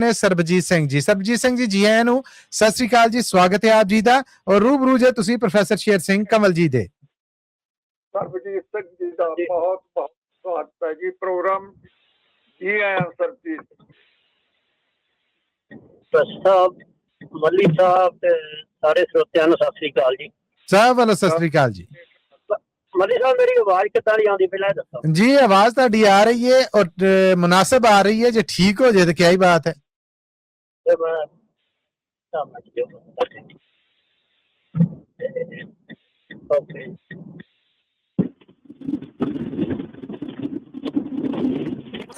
ਨੇ ਸਰਬਜੀਤ ਸਿੰਘ ਜੀ। ਸਰਬਜੀਤ ਸਿੰਘ ਜੀ, ਜੀ ਆਇਆਂ ਨੂੰ, ਸਤਿ ਸ੍ਰੀ ਅਕਾਲ ਜੀ, ਸਵਾਗਤ ਹੈ ਆਪ ਜੀ ਦਾ। ਔਰ ਰੂਬਰੂ ਜੇ ਤੁਸੀਂ ਪ੍ਰੋਫੈਸਰ ਸ਼ੇਰ ਸਿੰਘ ਕੰਵਲ ਜੀ ਦੇ। ਸਰਬਜੀਤ ਸਿੰਘ ਜੀ ਦਾ ਬਹੁਤ ਬਹੁਤ ਸਵਾਗਤ ਹੈ ਜੀ ਪ੍ਰੋਗਰਾਮ। ਜੀ ਆਇਆਂ ਸਰਬਜੀਤ ਸਾਹਿਬ, ਮੱਲੀ ਸਾਹਿਬ ਤੇ ਸਾਰੇ ਸਰੋਤਿਆਂ ਨੂੰ ਸਤਿ ਸ੍ਰੀ ਅਕਾਲ ਜੀ। ਸਾਹਿਬ ਵੱਲੋਂ ਸਤਿ ਸ੍ਰੀ ਅਕਾਲ ਜੀ। ਮੱਲੀ ਸਾਹਿਬ, ਮੇਰੀ ਆਵਾਜ਼ ਕਿੱਦਾਂ ਦੀ ਆਉਂਦੀ ਪਹਿਲਾਂ ਦੱਸੋ जी। आवाज ਤੁਹਾਡੀ आ रही है और मुनासिब आ रही है, जो ठीक हो जाए तो क्या ही बात है। ਤੇ ਮੈਂ ਸਾਹਮਣੇ ਜੋ ਓਕੇ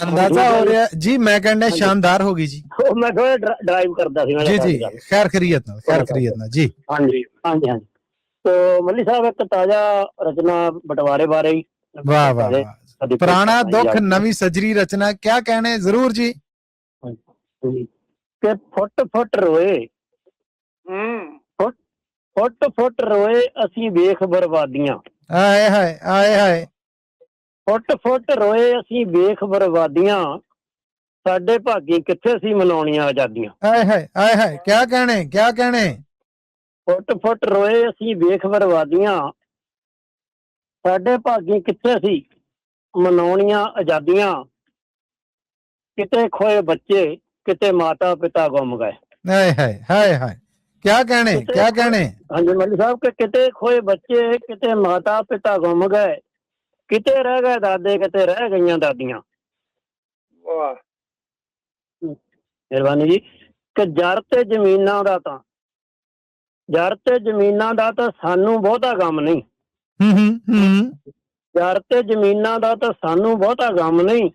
अंदाजा हो रहा है जी, मैं कहना शानदार होगी जी। ਉਹ ਮੈਂ ਥੋੜਾ ਡਰਾਈਵ ਕਰਦਾ ਸੀ। जी जी, खैर खैरियत ना, खैर खैरियत ना जी। ਹਾਂਜੀ ਹਾਂਜੀ ਹਾਂਜੀ। तो मल्ली साहब, एक ताजा रचना बंटवारे बारे ही। वाह वाह वाह, पुराना दुख नवी सजरी रचना, क्या कहने जरूर जी। के फुट फुट रोए, फुट फुट रोए असी वेख बर्बादियां। आए हाय आए हाय। फुट फुट रोए असी वेख बर्बादियां, साडे भागी किथे सी मनाउणियां आजादियां। आए हाय आए हाय, क्या कहने क्या कहने। फुट फुट रोए असी वेख बर्बादियां, साडे भागी किथे सी मनाउणियां आजादियां। किते खोए बच्चे, किते माता पिता गुम गए। हाय हाय हाय हाय, क्या कहने क्या कहने। हाँ जी मल्ली साहब, के किते खोए बच्चे, किते माता पिता गुम गए, किते रह गए दादे, किते रह गईयां दादियां। ਵਾਹ मेहरबानी जी। कि जर ते जमीनां दा तां, जर ते जमीनां दा तां सानू बहुता गम नहीं। जर ते जमीनां दा तां सानू बहुता गम नहीं,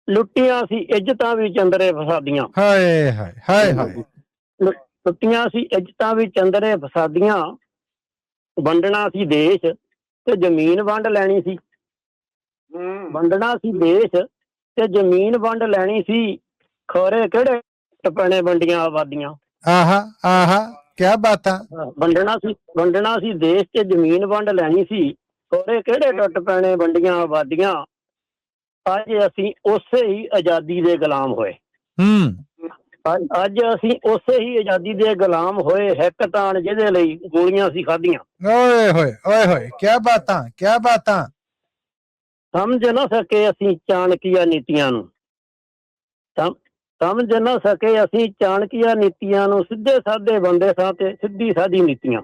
लुट्टियां सी इज्जतां भी चंदरे फसादियां। हाय हाय हाय हाय। लुट्टियां सी इज्जतां भी चंदरे फसादियां, वंडना सी देश ते जमीन वंड लैनी सी। वंडना सी देश ते जमीन वंड लैनी सी, खोरे केड़े टपने वंडियां आबादियां। आहा आहा, क्या बात है। वंडना सी देश ते जमीन वंड लैनी सी, खोरे केड़े टुट पैने वंडियां आबादियां। अज असी उसे ही आजादी दे गुलाम होए। अज असी उसे ही आजादी दे गुलाम होए, हिक तान जिहदे लई गोलियां सी खादियां। ओए होए, क्या बातां क्या बातां। समझ ना सके असी चाणकिया नीतियां नूं, समझ ना सके असी चाणकिया नीतियां नूं, सिद्धे साधे बंदे सां ते सिद्धी साधी नीतियां।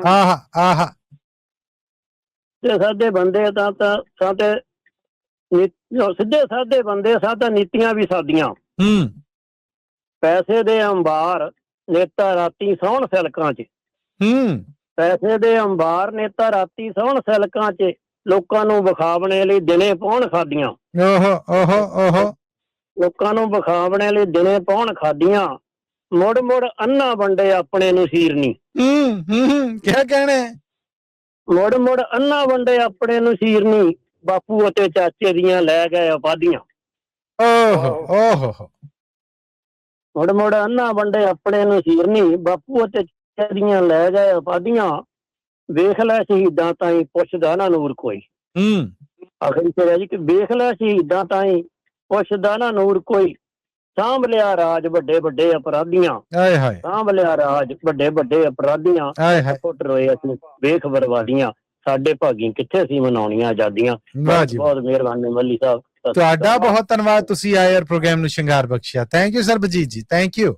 आहा आहा, सिद्धे साधे बंदे सां ते सिद्धे साधे बंदे सां ते नीतियां भी सादियां। पैसे दे अंबार नेता राती सौण सिलकां च, पैसे दे अंबार नेता राती सौण सिलकां च, लोकां नूं विखावणे लई दिने पौण खादियां। ओहो ओहो ओहो, लोकां नूं विखावणे लई दिने पौण खादियां, मुड़ मुड़ अन्ना वंडे अपने नूं सीरनी। क्या कहने। मुड़ मुड़ अन्ना वंडे अपने नूं सीरनी, बापू अते चाचे दियां लै गए उपाधियां। ओहो ओहो, मुड़ मुड़ अन्ना वंडे अपने नूं सीरनी, बापू अते चाचे दियां लै गए उपाधियां। वेख लै शहीदां ताईं पुछदा ना नूर कोई। आखिरी च है जी कि वेख लै शहीदां ताईं पुछदा ना नूर कोई, सांभ लिया राज वड्डे वड्डे अपराधियां। सांभ लिया राज वड्डे वड्डे अपराधियां, फुट रोए असीं वेख बर्बादियां, साडे भागी किथे सी मनाउणियां आजादियां। बहुत बहुत मेहरबानी मल्ली साहब, ਤੁਹਾਡਾ ਬਹੁਤ ਧੰਨਵਾਦ, ਤੁਸੀਂ ਆਏ ਔਰ ਪ੍ਰੋਗਰਾਮ ਨੂੰ ਸ਼ਿੰਗਾਰ ਬਖਸ਼ਿਆ। ਥੈਂਕ ਯੂ ਸਰਬਜੀਤ ਜੀ, ਥੈਂਕ ਯੂ।